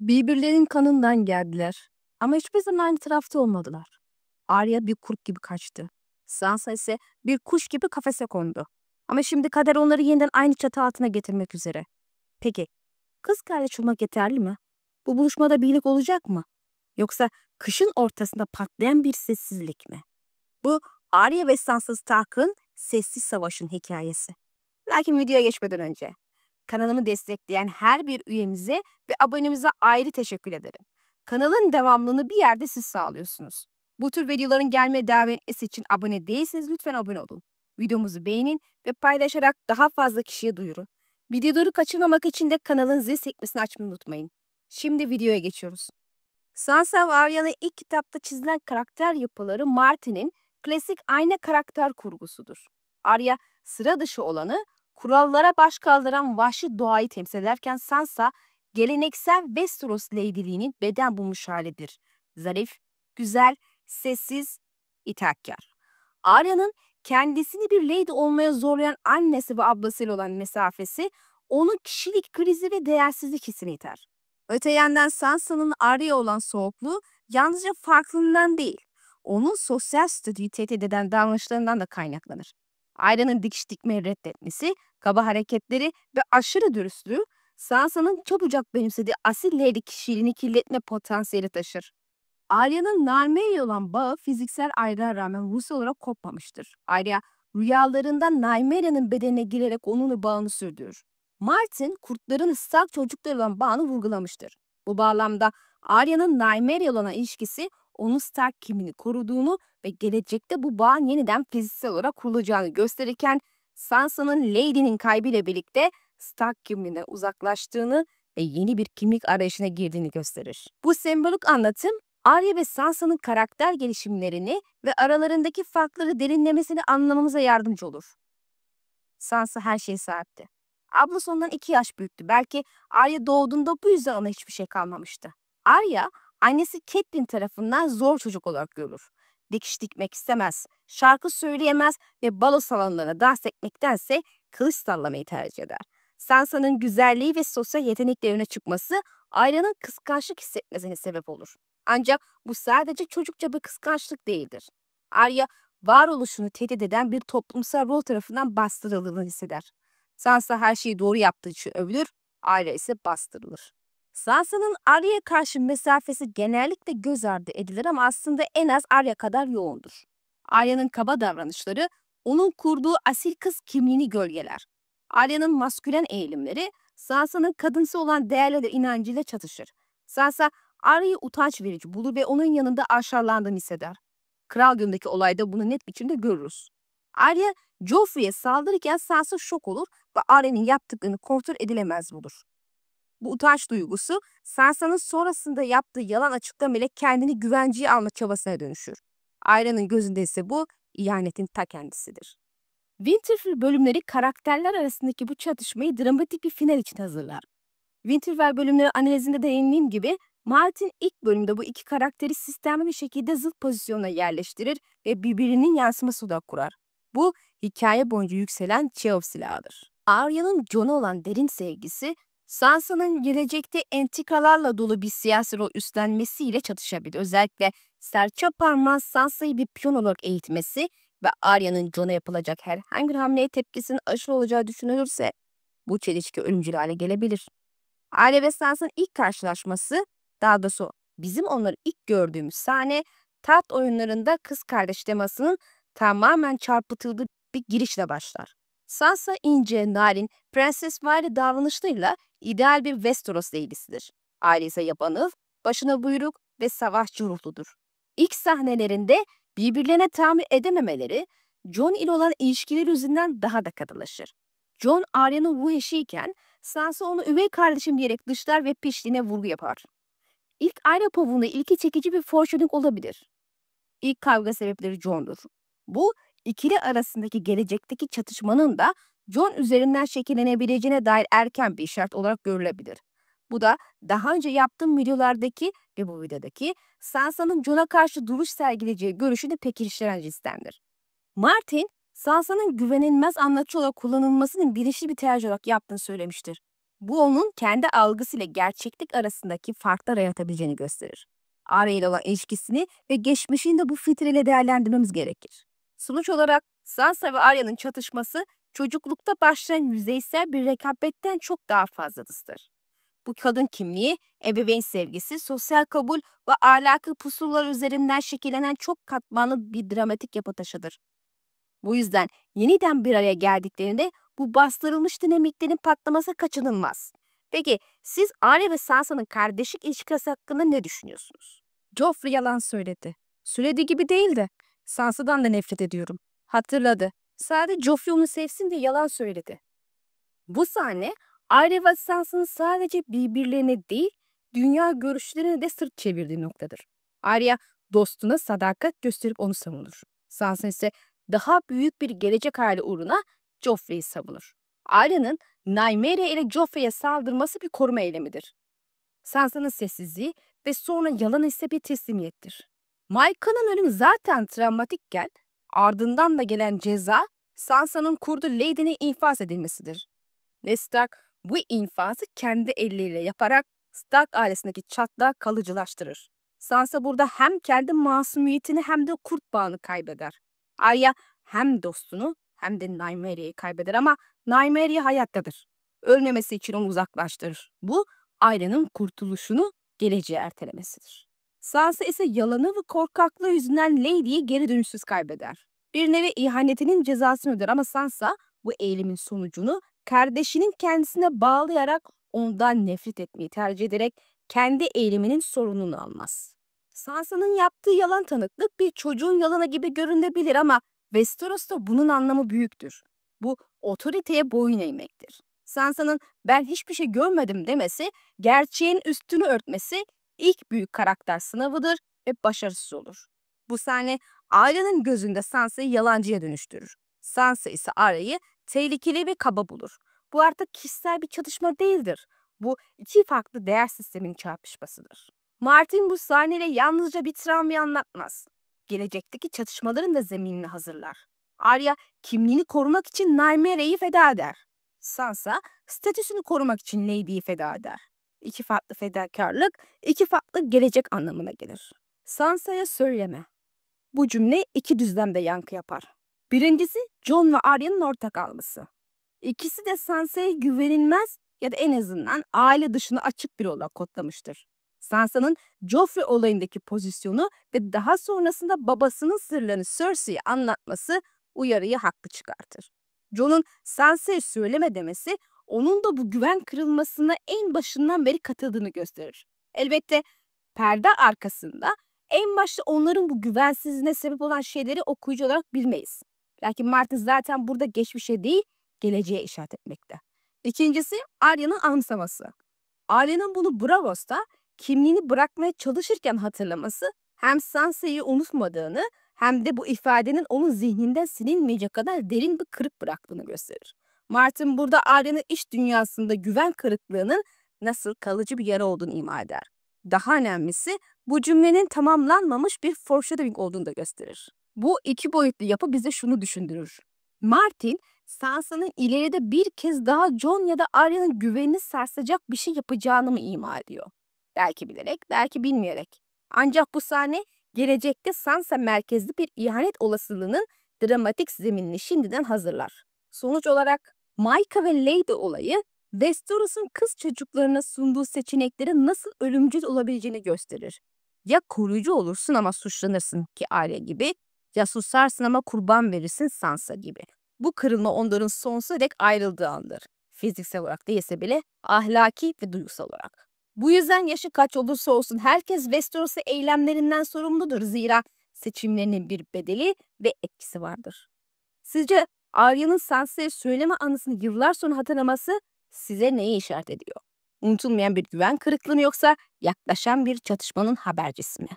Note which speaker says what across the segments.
Speaker 1: Birbirlerinin kanından geldiler. Ama hiçbir zaman aynı tarafta olmadılar. Arya bir kurt gibi kaçtı. Sansa ise bir kuş gibi kafese kondu. Ama şimdi kader onları yeniden aynı çatı altına getirmek üzere. Peki, kız kardeş olmak yeterli mi? Bu buluşmada birlik olacak mı? Yoksa kışın ortasında patlayan bir sessizlik mi? Bu Arya ve Sansa Stark'ın sessiz savaşın hikayesi. Lakin videoya geçmeden önce kanalımı destekleyen her bir üyemize ve abonemize ayrı teşekkür ederim. Kanalın devamlılığını bir yerde siz sağlıyorsunuz. Bu tür videoların gelmeye devam etmesi için abone değilseniz lütfen abone olun. Videomuzu beğenin ve paylaşarak daha fazla kişiye duyurun. Videoları kaçırmamak için de kanalın zil sekmesini açmayı unutmayın. Şimdi videoya geçiyoruz. Sansa ve Arya'nın ilk kitapta çizilen karakter yapıları Martin'in klasik ayna karakter kurgusudur. Arya sıra dışı olanı, kurallara baş kaldıran vahşi doğayı temsil ederken Sansa geleneksel Westeros lady'liğinin beden bulmuş halidir. Zarif, güzel, sessiz, itaatkar. Arya'nın kendisini bir lady olmaya zorlayan annesi ve ablasıyla olan mesafesi onun kişilik krizi ve değersizlik hissini iter. Öte yandan Sansa'nın Arya'ya olan soğukluğu yalnızca farklılığından değil, onun sosyal statüyü tehdit eden davranışlarından da kaynaklanır. Arya'nın dikiş dikmeyi reddetmesi, kaba hareketleri ve aşırı dürüstlüğü Sansa'nın çabucak benimsediği asil lady kişiliğini kirletme potansiyeli taşır. Arya'nın Nymeria olan bağı fiziksel ayrılığa rağmen ruhsal olarak kopmamıştır. Arya rüyalarında Nymeria'nın bedenine girerek onunla bağını sürdürür. Martin kurtların Stark çocukları olan bağını vurgulamıştır. Bu bağlamda Arya'nın Nymeria olan ilişkisi onun Stark kimliğini koruduğunu ve gelecekte bu bağın yeniden fiziksel olarak kurulacağını gösterirken Sansa'nın Lady'nin kaybıyla birlikte Stark kimliğinden uzaklaştığını ve yeni bir kimlik arayışına girdiğini gösterir. Bu sembolik anlatım Arya ve Sansa'nın karakter gelişimlerini ve aralarındaki farkları derinlemesini anlamamıza yardımcı olur. Sansa her şeye sahipti. Ablası ondan 2 yaş büyüktü. Belki Arya doğduğunda bu yüzden ona hiçbir şey kalmamıştı. Arya, annesi Catelyn tarafından zor çocuk olarak görülür. Dikiş dikmek istemez, şarkı söyleyemez ve balo salonlarına dans etmektense kılıç sallamayı tercih eder. Sansa'nın güzelliği ve sosyal yetenekleri öne çıkması Arya'nın kıskançlık hissetmesine sebep olur. Ancak bu sadece çocukça bir kıskançlık değildir. Arya, varoluşunu tehdit eden bir toplumsal rol tarafından bastırıldığını hisseder. Sansa her şeyi doğru yaptığı için övülür, Arya ise bastırılır. Sansa'nın Arya'ya karşı mesafesi genellikle göz ardı edilir ama aslında en az Arya kadar yoğundur. Arya'nın kaba davranışları onun kurduğu asil kız kimliğini gölgeler. Arya'nın maskülen eğilimleri Sansa'nın kadınsı olan değerleri inancıyla çatışır. Sansa Arya'yı utanç verici bulur ve onun yanında aşağılandığını hisseder. Kral Günü'ndeki olayda bunu net biçimde görürüz. Arya Joffrey'e saldırırken Sansa şok olur ve Arya'nın yaptıklarını kontrol edilemez bulur. Bu utanç duygusu Sansa'nın sonrasında yaptığı yalan açıklamayla kendini güvenceye alma çabasına dönüşür. Arya'nın gözünde ise bu ihanetin ta kendisidir. Winterfell bölümleri karakterler arasındaki bu çatışmayı dramatik bir final için hazırlar. Winterfell bölümleri analizinde değindiğim gibi Martin ilk bölümde bu iki karakteri sistemli bir şekilde zıt pozisyona yerleştirir ve birbirinin yansıması olarak kurar. Bu hikaye boyunca yükselen Cheov silahıdır. Arya'nın Jon'a olan derin sevgisi Sansa'nın gelecekte entrikalarla dolu bir siyasi rol üstlenmesiyle çatışabilir. Özellikle serçe parmağın Sansa'yı bir piyon olarak eğitmesi ve Arya'nın Jon'a yapılacak herhangi bir hamleye tepkisinin aşırı olacağı düşünülürse bu çelişki ölümcül hale gelebilir. Arya ve Sansa'nın ilk karşılaşması, daha doğrusu bizim onları ilk gördüğümüz sahne taht oyunlarında kız kardeş temasının tamamen çarpıtıldığı bir girişle başlar. Sansa ince, narin, prensesvari davranışlarıyla ideal bir Westeros lady'sidir. Arya ise yabanıl, başına buyruk ve savaşçı ruhludur. İlk sahnelerinde birbirlerine tahammül edememeleri, Jon ile olan ilişkileri yüzünden daha da katılaşır. Jon Arya'nın ruh eşiyken Sansa onu üvey kardeşim diyerek dışlar ve pişliğine vurgu yapar. İlk Arya povunda ilgi çekici bir foreshadowing olabilir. İlk kavga sebepleri Jon'dur. Bu ikili arasındaki gelecekteki çatışmanın da Jon üzerinden şekillenebileceğine dair erken bir işaret olarak görülebilir. Bu da daha önce yaptığım videolardaki ve bu videodaki Sansa'nın Jon'a karşı duruş sergileyeceği görüşünü pekiştiren cinstendir. Martin, Sansa'nın güvenilmez anlatıcı olarak kullanılmasının bilinçli bir tercih olarak yaptığını söylemiştir. Bu onun kendi algısıyla gerçeklik arasındaki farklar yaratabileceğini gösterir. Arya ile olan ilişkisini ve geçmişini de bu filtreyle değerlendirmemiz gerekir. Sonuç olarak Sansa ve Arya'nın çatışması çocuklukta başlayan yüzeysel bir rekabetten çok daha fazladır. Bu kadın kimliği, ebeveyn sevgisi, sosyal kabul ve ahlaki pusullar üzerinden şekillenen çok katmanlı bir dramatik yapı taşıdır. Bu yüzden yeniden bir araya geldiklerinde bu bastırılmış dinamiklerin patlaması kaçınılmaz. Peki siz Arya ve Sansa'nın kardeşlik ilişkisi hakkında ne düşünüyorsunuz? Joffrey yalan söyledi. Söylediği gibi değildi. Sansa'dan da nefret ediyorum. Hatırladı. Sadece Joffrey onu sevsin diye yalan söyledi. Bu sahne Arya ve Sansa'nın sadece birbirlerine değil, dünya görüşlerine de sırt çevirdiği noktadır. Arya dostuna sadakat gösterip onu savunur. Sansa ise daha büyük bir gelecek hayali uğruna Joffrey'i savunur. Arya'nın Nymeria ile Joffrey'e saldırması bir koruma eylemidir. Sansa'nın sessizliği ve sonra yalan ise bir teslimiyettir. Maika'nın ölümü zaten travmatikken ardından da gelen ceza Sansa'nın kurdu Lady'nin infaz edilmesidir. Ned Stark bu infazı kendi elleriyle yaparak Stark ailesindeki çatlağı kalıcılaştırır. Sansa burada hem kendi masumiyetini hem de kurt bağını kaybeder. Arya hem dostunu hem de Nymeria'yı kaybeder ama Nymeria hayattadır. Ölmemesi için onu uzaklaştırır. Bu Arya'nın kurtuluşunu geleceğe ertelemesidir. Sansa ise yalanı ve korkaklığı yüzünden Lady'yi geri dönüşsüz kaybeder. Bir nevi ihanetinin cezasını öder ama Sansa bu eğilimin sonucunu kardeşinin kendisine bağlayarak ondan nefret etmeyi tercih ederek kendi eğiliminin sorumluluğunu almaz. Sansa'nın yaptığı yalan tanıklık bir çocuğun yalanı gibi görünebilir ama Westeros'ta bunun anlamı büyüktür. Bu otoriteye boyun eğmektir. Sansa'nın ben hiçbir şey görmedim demesi, gerçeğin üstünü örtmesi ilk büyük karakter sınavıdır ve başarısız olur. Bu sahne Arya'nın gözünde Sansa'yı yalancıya dönüştürür. Sansa ise Arya'yı tehlikeli ve kaba bulur. Bu artık kişisel bir çatışma değildir. Bu iki farklı değer sisteminin çarpışmasıdır. Martin bu sahneyle yalnızca bir travmayı anlatmaz. Gelecekteki çatışmaların da zeminini hazırlar. Arya kimliğini korumak için Nymeria'yı feda eder. Sansa statüsünü korumak için Lady'yi feda eder. İki farklı fedakarlık, iki farklı gelecek anlamına gelir. Sansa'ya söyleme. Bu cümle iki düzlemde yankı yapar. Birincisi Jon ve Arya'nın ortak alması. İkisi de Sansa'ya güvenilmez ya da en azından aile dışına açık bir olarak kodlamıştır. Sansa'nın Joffrey olayındaki pozisyonu ve daha sonrasında babasının sırlarını Cersei'ye anlatması uyarıyı haklı çıkartır. Jon'un Sansa'ya söyleme demesi onun da bu güven kırılmasına en başından beri katıldığını gösterir. Elbette perde arkasında en başta onların bu güvensizliğine sebep olan şeyleri okuyucu olarak bilmeyiz. Lakin Martin zaten burada geçmişe değil, geleceğe işaret etmekte. İkincisi Arya'nın anımsaması. Arya'nın bunu Braavos'ta kimliğini bırakmaya çalışırken hatırlaması hem Sansa'yı unutmadığını hem de bu ifadenin onun zihninden silinmeyecek kadar derin bir kırık bıraktığını gösterir. Martin burada Arya'nın iç dünyasında güven kırıklığının nasıl kalıcı bir yara olduğunu ima eder. Daha önemlisi bu cümlenin tamamlanmamış bir foreshadowing olduğunu da gösterir. Bu iki boyutlu yapı bize şunu düşündürür. Martin, Sansa'nın ileride bir kez daha Jon ya da Arya'nın güvenini sarsacak bir şey yapacağını mı ima ediyor? Belki bilerek, belki bilmeyerek. Ancak bu sahne gelecekte Sansa merkezli bir ihanet olasılığının dramatik zeminini şimdiden hazırlar. Sonuç olarak Mycah ve Lady olayı Westeros'un kız çocuklarına sunduğu seçeneklerin nasıl ölümcül olabileceğini gösterir. Ya koruyucu olursun ama suçlanırsın ki Arya gibi, ya susarsın ama kurban verirsin Sansa gibi. Bu kırılma onların sonsuza dek ayrıldığı andır. Fiziksel olarak değilse bile ahlaki ve duygusal olarak. Bu yüzden yaşı kaç olursa olsun herkes Westeros'a eylemlerinden sorumludur. Zira seçimlerinin bir bedeli ve etkisi vardır. Sizce Arya'nın Sansa'ya söyleme anısını yıllar sonra hatırlaması size neyi işaret ediyor? Unutulmayan bir güven kırıklığı mı yoksa yaklaşan bir çatışmanın habercisi mi?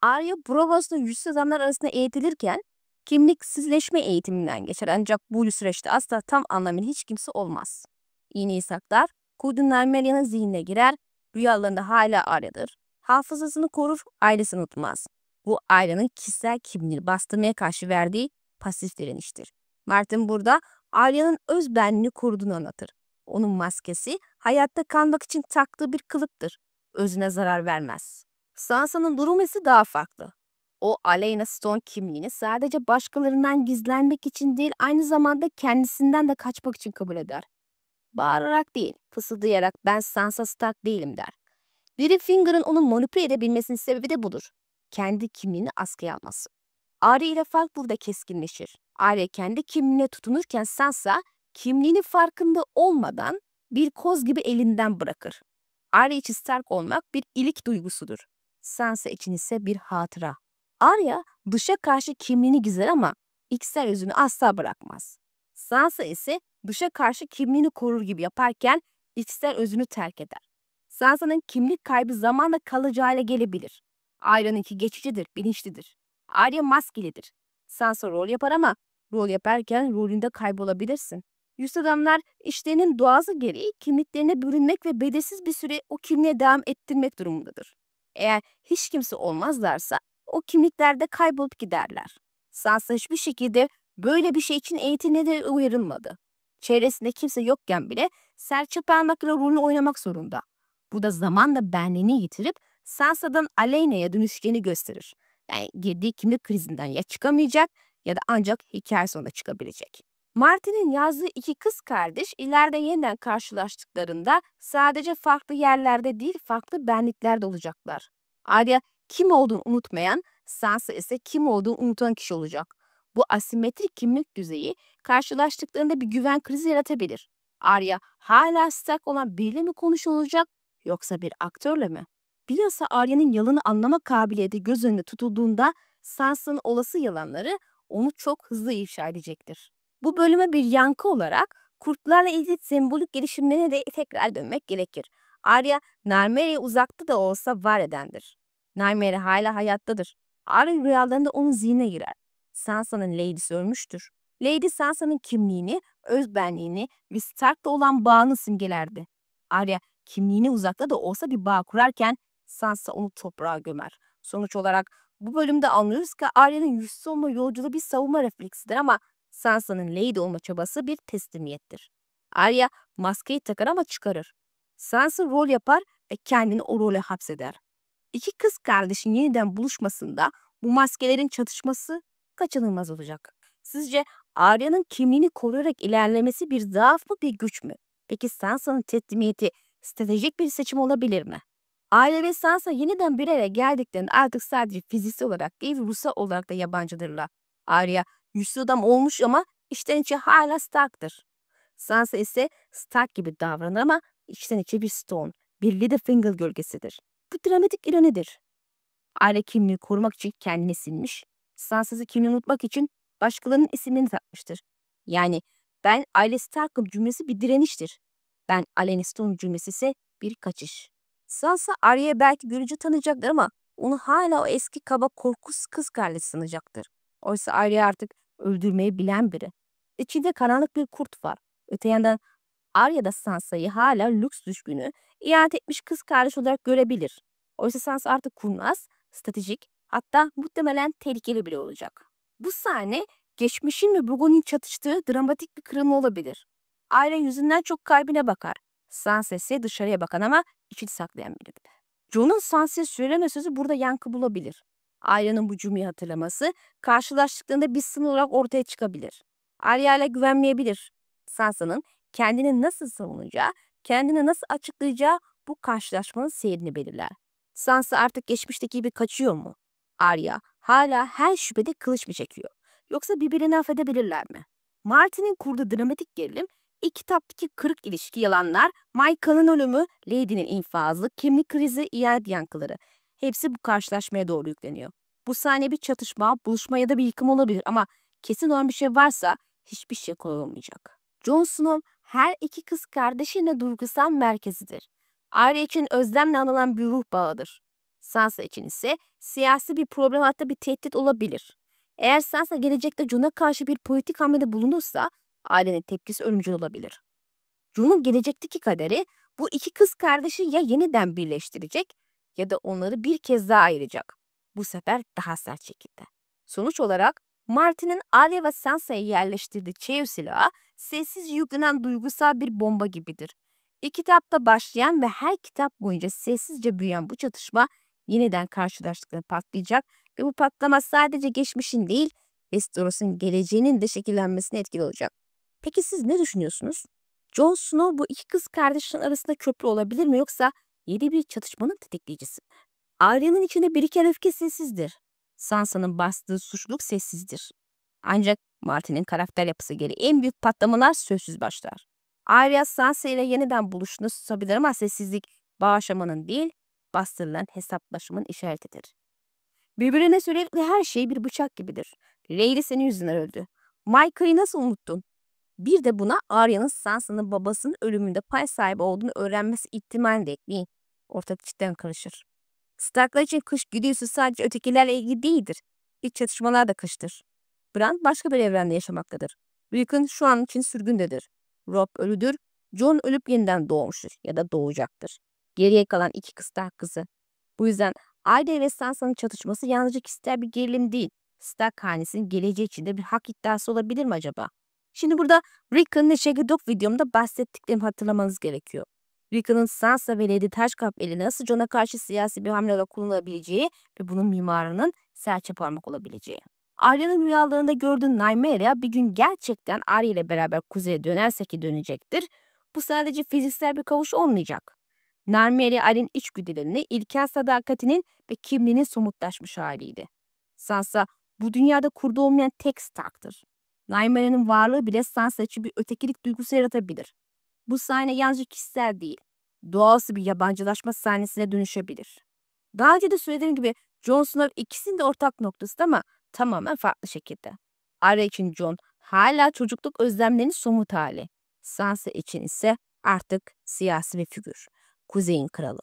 Speaker 1: Arya Braavos'ta yüzsüz adamlar arasında eğitilirken kimliksizleşme eğitiminden geçer ancak bu süreçte asla tam anlamıyla hiç kimse olmaz. İğneyi saklar, Kudun Nymeria'nın zihnine girer, rüyalarında hala Arya'dır. Hafızasını korur, ailesini unutmaz. Bu Arya'nın kişisel kimliğini bastırmaya karşı verdiği pasif direniştir. Martin burada Arya'nın öz benliğini koruduğunu anlatır. Onun maskesi hayatta kalmak için taktığı bir kılıktır. Özüne zarar vermez. Sansa'nın durumu ise daha farklı. O Aleyna Stone kimliğini sadece başkalarından gizlenmek için değil, aynı zamanda kendisinden de kaçmak için kabul eder. Bağırarak değil, fısıldayarak ben Sansa Stark değilim der. Littlefinger'ın onu manipüle edebilmesinin sebebi de budur. Kendi kimliğini askıya alması. Arya ile fark burada keskinleşir. Arya kendi kimliğine tutunurken Sansa kimliğinin farkında olmadan bir koz gibi elinden bırakır. Arya için Stark olmak bir ilik duygusudur. Sansa için ise bir hatıra. Arya dışa karşı kimliğini gizler ama içsel özünü asla bırakmaz. Sansa ise dışa karşı kimliğini korur gibi yaparken içsel özünü terk eder. Sansa'nın kimlik kaybı zamanla kalıcı hale gelebilir. Arya'nınki geçicidir, bilinçlidir. Arya maskelidir. Sansa rol yapar ama rol yaparken rolünde kaybolabilirsin. Yüz adamlar işlerinin doğası gereği kimliklerine bürünmek ve bedelsiz bir süre o kimliğe devam ettirmek durumundadır. Eğer hiç kimse olmazlarsa o kimliklerde kaybolup giderler. Sansa hiçbir şekilde böyle bir şey için eğitimle de uyarılmadı. Çevresinde kimse yokken bile serçe parmakla rolünü oynamak zorunda. Bu da zamanla benliğini yitirip Sansa'dan Aleyna'ya dönüşeceğini gösterir. Yani girdiği kimlik krizinden ya çıkamayacak ya da ancak hikaye sonunda çıkabilecek. Martin'in yazdığı iki kız kardeş ileride yeniden karşılaştıklarında sadece farklı yerlerde değil farklı benliklerde olacaklar. Arya kim olduğunu unutmayan, Sansa ise kim olduğunu unutan kişi olacak. Bu asimetrik kimlik düzeyi karşılaştıklarında bir güven krizi yaratabilir. Arya hala Stark olan biriyle mi konuşuyor olacak yoksa bir aktörle mi? Bilhassa Arya'nın yalanı anlama kabiliyeti göz önüne tutulduğunda Sansa'nın olası yalanları onu çok hızlı ifşa edecektir. Bu bölüme bir yankı olarak kurtlarla ilgili sembolik gelişimlerine de tekrar dönmek gerekir. Arya, Nymeria uzakta da olsa var edendir. Nymeria hala hayattadır. Arya rüyalarında onun zihnine girer. Sansa'nın Lady'si ölmüştür. Lady Sansa'nın kimliğini, özbenliğini ve Stark'la olan bağını simgelerdi. Arya kimliğini uzakta da olsa bir bağ kurarken Sansa onu toprağa gömer. Sonuç olarak bu bölümde anlıyoruz ki Arya'nın yüzsüz olma yolculuğu bir savunma refleksidir ama Sansa'nın Lady olma çabası bir teslimiyettir. Arya maskeyi takar ama çıkarır. Sansa rol yapar ve kendini o role hapseder. İki kız kardeşin yeniden buluşmasında bu maskelerin çatışması kaçınılmaz olacak. Sizce Arya'nın kimliğini koruyarak ilerlemesi bir zaaf mı bir güç mü? Peki Sansa'nın teslimiyeti stratejik bir seçim olabilir mi? Arya ve Sansa yeniden bir araya geldiklerinde artık sadece fiziksel olarak değil ruhsal olarak da yabancıdırlar. Arya güçlü adam olmuş ama içten içe hala Stark'tır. Sansa ise Stark gibi davranır ama içten içe bir Stone, bir Littlefinger gölgesidir. Bu dramatik ironidir. Arya kimliğini korumak için kendini silmiş, Sansa ise kimliğini unutmak için başkalarının isimlerini takmıştır. Yani ben aile Stark'ım cümlesi bir direniştir. Ben Alenna Stone cümlesi ise bir kaçış. Sansa Arya'yı belki görünce tanıyacaktır ama onu hala o eski kaba korkusuz kız kardeşi sanacaktır. Oysa Arya artık öldürmeyi bilen biri. İçinde karanlık bir kurt var. Öte yandan Arya da Sansa'yı hala lüks düşkünü, ihanet etmiş kız kardeş olarak görebilir. Oysa Sansa artık kurnaz, stratejik, hatta muhtemelen tehlikeli bile olacak. Bu sahne geçmişin ve bugünün çatıştığı dramatik bir kırılma olabilir. Arya yüzünden çok kalbine bakar. Sansa ise dışarıya bakan ama içini saklayan biridir. Jon'un Sansa'ya söyleme sözü burada yankı bulabilir. Arya'nın bu cümleyi hatırlaması karşılaştıklarında bir sınır olarak ortaya çıkabilir. Arya'yla güvenmeyebilir. Sansa'nın kendini nasıl savunacağı, kendini nasıl açıklayacağı bu karşılaşmanın seyrini belirler. Sansa artık geçmişteki gibi kaçıyor mu? Arya hala her şüphede kılıç mı çekiyor? Yoksa birbirini affedebilirler mi? Martin'in kurduğu dramatik gerilim, ilk kitaptaki kırık ilişki yalanlar, Michael'ın ölümü, Lady'nin infazı, kimlik krizi, ihanet yankıları. Hepsi bu karşılaşmaya doğru yükleniyor. Bu sahne bir çatışma, buluşma ya da bir yıkım olabilir ama kesin olan bir şey varsa hiçbir şey kolay olmayacak. Jon Snow her iki kız kardeşinin duygusal merkezidir. Arya için özlemle anılan bir ruh bağıdır. Sansa için ise siyasi bir problem hatta bir tehdit olabilir. Eğer Sansa gelecekte Jon'a karşı bir politik hamlede bulunursa ailenin tepkisi ölümcül olabilir. Jon'un gelecekteki kaderi bu iki kız kardeşi ya yeniden birleştirecek ya da onları bir kez daha ayıracak. Bu sefer daha sert şekilde. Sonuç olarak Martin'in Arya ve Sansa'ya yerleştirdiği çeyiz silahı sessiz yüklenen duygusal bir bomba gibidir. İlk kitapta başlayan ve her kitap boyunca sessizce büyüyen bu çatışma yeniden karşılaştıklarında patlayacak ve bu patlama sadece geçmişin değil, Westeros'un geleceğinin de şekillenmesine etkili olacak. Peki siz ne düşünüyorsunuz? Jon Snow bu iki kız kardeşin arasında köprü olabilir mi, yoksa yeni bir çatışmanın tetikleyicisi mi? Arya'nın içinde biriken öfke sessizdir. Sansa'nın bastığı suçluluk sessizdir. Ancak Martin'in karakter yapısı gereği en büyük patlamalar sözsüz başlar. Arya Sansa ile yeniden buluştuğunu susabilir ama sessizlik bağışlamanın değil, bastırılan hesaplaşmanın işaretidir. Birbirine sürekli her şey bir bıçak gibidir. Rhaery senin yüzünden öldü. Michael'ı nasıl unuttun? Bir de buna Arya'nın Sansa'nın babasının ölümünde pay sahibi olduğunu öğrenmesi ihtimalini de ekleyin. Ortak cidden karışır. Starklar için kış güdüsü sadece ötekilerle ilgili değildir. İç çatışmalar da kıştır. Bran başka bir evrende yaşamaktadır. Rickon şu an için sürgündedir. Robb ölüdür. Jon ölüp yeniden doğmuştur ya da doğacaktır. Geriye kalan iki kız Stark kızı. Bu yüzden Arya ve Sansa'nın çatışması yalnızca kişisel bir gerilim değil. Stark hanesinin geleceği içinde bir hak iddiası olabilir mi acaba? Şimdi burada Rickon'un ve Shaggy Dog videomda bahsettiklerimi hatırlamanız gerekiyor. Rickon'un Sansa ve Lady Taşkap eli nasıl Jon'a karşı siyasi bir hamle kullanılabileceği ve bunun mimarının serçe parmak olabileceği. Arya'nın rüyalarında gördüğü Nymeria bir gün gerçekten Arya ile beraber kuzeye dönerse ki dönecektir. Bu sadece fiziksel bir kavuş olmayacak. Nymeria Arya'nın içgüdülerini, ilkel sadakatinin ve kimliğinin somutlaşmış haliydi. Sansa bu dünyada kurdu olmayan tek Stark'tır. Nymeria'nın varlığı bile Sansa için bir ötekilik duygusu yaratabilir. Bu sahne yalnızca kişisel değil, doğası bir yabancılaşma sahnesine dönüşebilir. Daha önce de söylediğim gibi Jon Snow ikisinin de ortak noktası ama tamamen farklı şekilde. Arya için Jon hala çocukluk özlemlerinin somut hali. Sansa için ise artık siyasi bir figür. Kuzey'in kralı.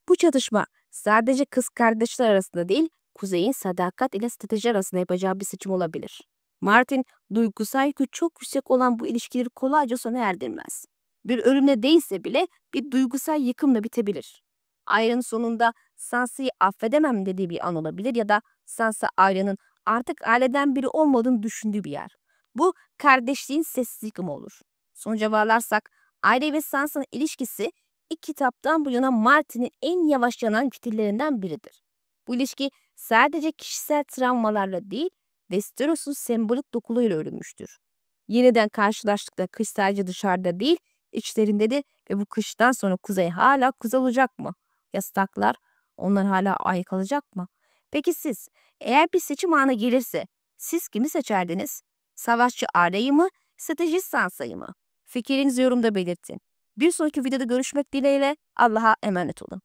Speaker 1: Bu çatışma sadece kız kardeşler arasında değil, Kuzey'in sadakat ile strateji arasında yapacağı bir seçim olabilir. Martin, duygusal yükü çok yüksek olan bu ilişkileri kolayca sona erdirmez. Bir ölümle değilse bile bir duygusal yıkımla bitebilir. Arya'nın sonunda Sansa'yı affedemem dediği bir an olabilir ya da Sansa Arya'nın artık aileden biri olmadığını düşündüğü bir yer. Bu kardeşliğin sessiz yıkımı olur. Sonuca varlarsak Arya ve Sansa'nın ilişkisi ilk kitaptan bu yana Martin'in en yavaş yanan fikirlerinden biridir. Bu ilişki sadece kişisel travmalarla değil, Westeros'un sembolik dokuluyla örülmüştür. Yeniden karşılaştıkları kış sadece dışarıda değil, içlerindedir ve bu kıştan sonra kuzey hala kuz olacak mı? Ya Starklar, onlar hala ay kalacak mı? Peki siz, eğer bir seçim anı gelirse, siz kimi seçerdiniz? Savaşçı Arya'yı mı, stratejist Sansa'yı mı? Fikrinizi yorumda belirtin. Bir sonraki videoda görüşmek dileğiyle, Allah'a emanet olun.